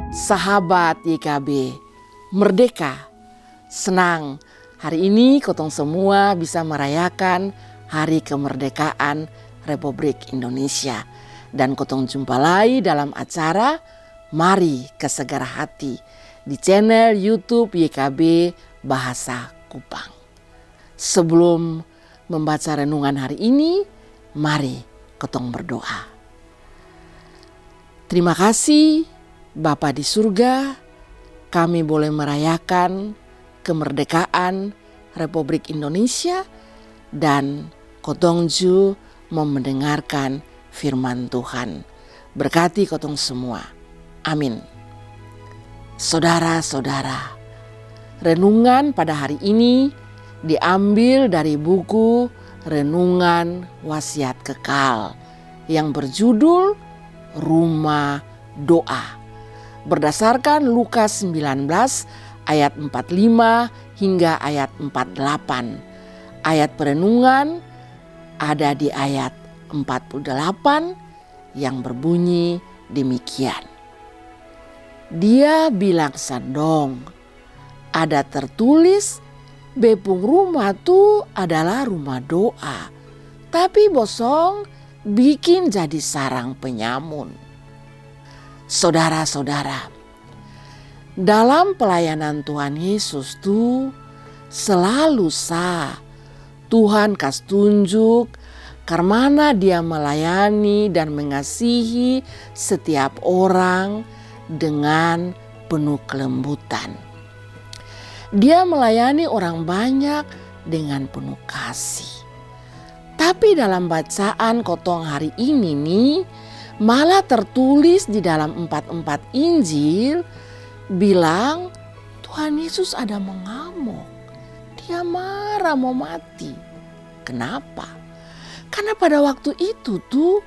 Sahabat YKB, merdeka. Senang hari ini kotong semua bisa merayakan Hari Kemerdekaan Republik Indonesia. Dan kotong jumpa lagi dalam acara Mari Kesegar Hati di channel YouTube YKB Bahasa Kupang. Sebelum membaca renungan hari ini, mari kotong berdoa. Terima kasih Bapa di surga, kami boleh merayakan kemerdekaan Republik Indonesia dan kotong ju mau mendengarkan firman Tuhan. Berkati kotong semua. Amin. Saudara-saudara, renungan pada hari ini diambil dari buku Renungan Wasiat Kekal yang berjudul Rumah Doa. Berdasarkan Lukas 19 ayat 45 hingga ayat 48. Ayat perenungan ada di ayat 48 yang berbunyi demikian. Dia bilang sandong, ada tertulis bepung rumah tu adalah rumah doa, tapi bosong bikin jadi sarang penyamun. Saudara-saudara, dalam pelayanan Tuhan Yesus tuh selalu Tuhan kasih tunjuk karena dia melayani dan mengasihi setiap orang dengan penuh kelembutan. Dia melayani orang banyak dengan penuh kasih. Tapi dalam bacaan kotong hari ini nih, malah tertulis di dalam 44 Injil bilang Tuhan Yesus ada mengamuk. Dia marah mau mati. Kenapa? Karena pada waktu itu tuh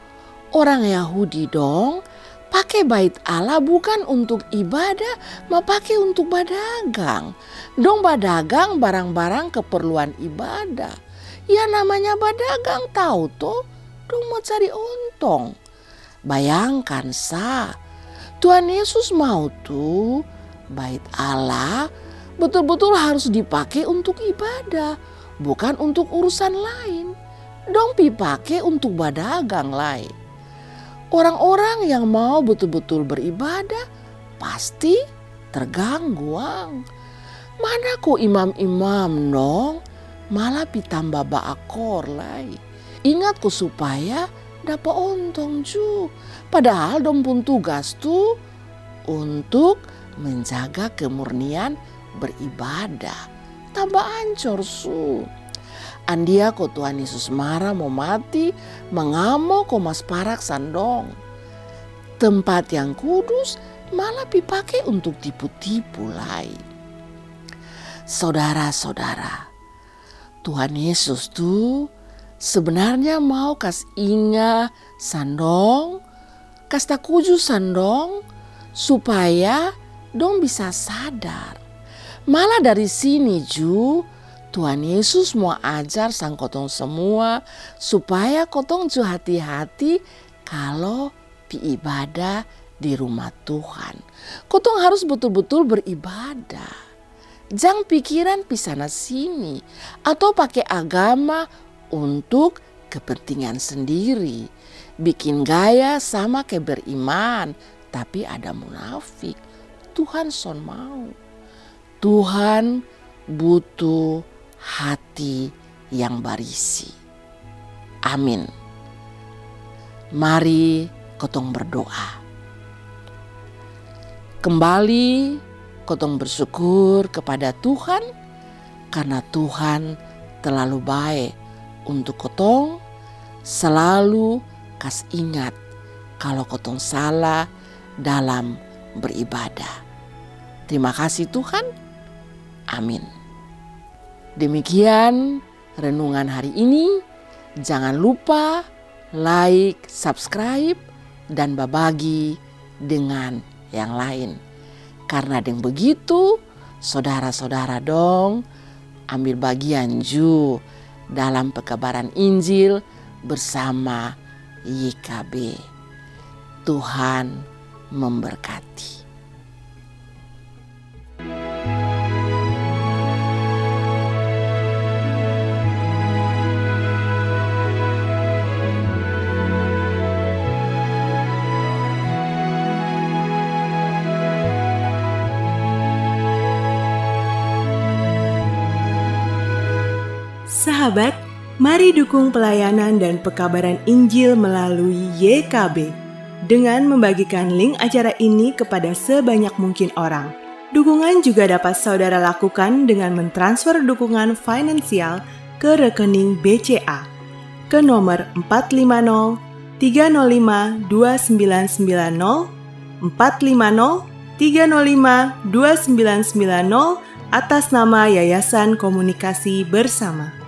orang Yahudi dong pakai bait Allah bukan untuk ibadah, ma pakai untuk badagang. Dong badagang barang-barang keperluan ibadah. Ya namanya badagang tahu tuh, dong mau cari untung. Bayangkan Tuhan Yesus mau tuh bait Allah betul-betul harus dipakai untuk ibadah, bukan untuk urusan lain. Dong dipakai untuk badagang lain. Orang-orang yang mau betul-betul beribadah pasti terganggu. Mana kok imam-imam dong malah pitambah baakor lain. Ingat kok supaya dapat untung ju. Padahal dong pun tugas tuh untuk menjaga kemurnian beribadah. Tambah ancur su. Andia kok Tuhan Yesus marah mau mati, mengamuk kok mas parak sandong. Tempat yang kudus malah dipakai untuk tipu-tipu lain. Saudara-saudara, Tuhan Yesus tuh sebenarnya mau kas inga sandong, kas takuju sandong supaya dong bisa sadar. Malah dari sini ju Tuhan Yesus mau ajar sang kotong semua supaya kotong ju hati-hati kalau ibadah di rumah Tuhan. Kotong harus betul-betul beribadah. Jangan pikiran pisana sini atau pakai agama untuk kepentingan sendiri. Bikin gaya sama kayak beriman, tapi ada munafik. Tuhan son mau. Tuhan butuh hati yang berisi. Amin. Mari kotong berdoa. Kembali kotong bersyukur kepada Tuhan karena Tuhan terlalu baik untuk kotong, selalu kas ingat kalau kotong salah dalam beribadah. Terima kasih Tuhan. Amin. Demikian renungan hari ini. Jangan lupa like, subscribe, dan berbagi dengan yang lain. Karena dengan begitu, saudara-saudara dong ambil bagian ju dalam pekabaran Injil bersama YKB. Tuhan memberkati. Sahabat, mari dukung pelayanan dan pekabaran Injil melalui YKB dengan membagikan link acara ini kepada sebanyak mungkin orang. Dukungan juga dapat saudara lakukan dengan mentransfer dukungan finansial ke rekening BCA ke nomor 450 305 2990 450 305 2990 atas nama Yayasan Komunikasi Bersama.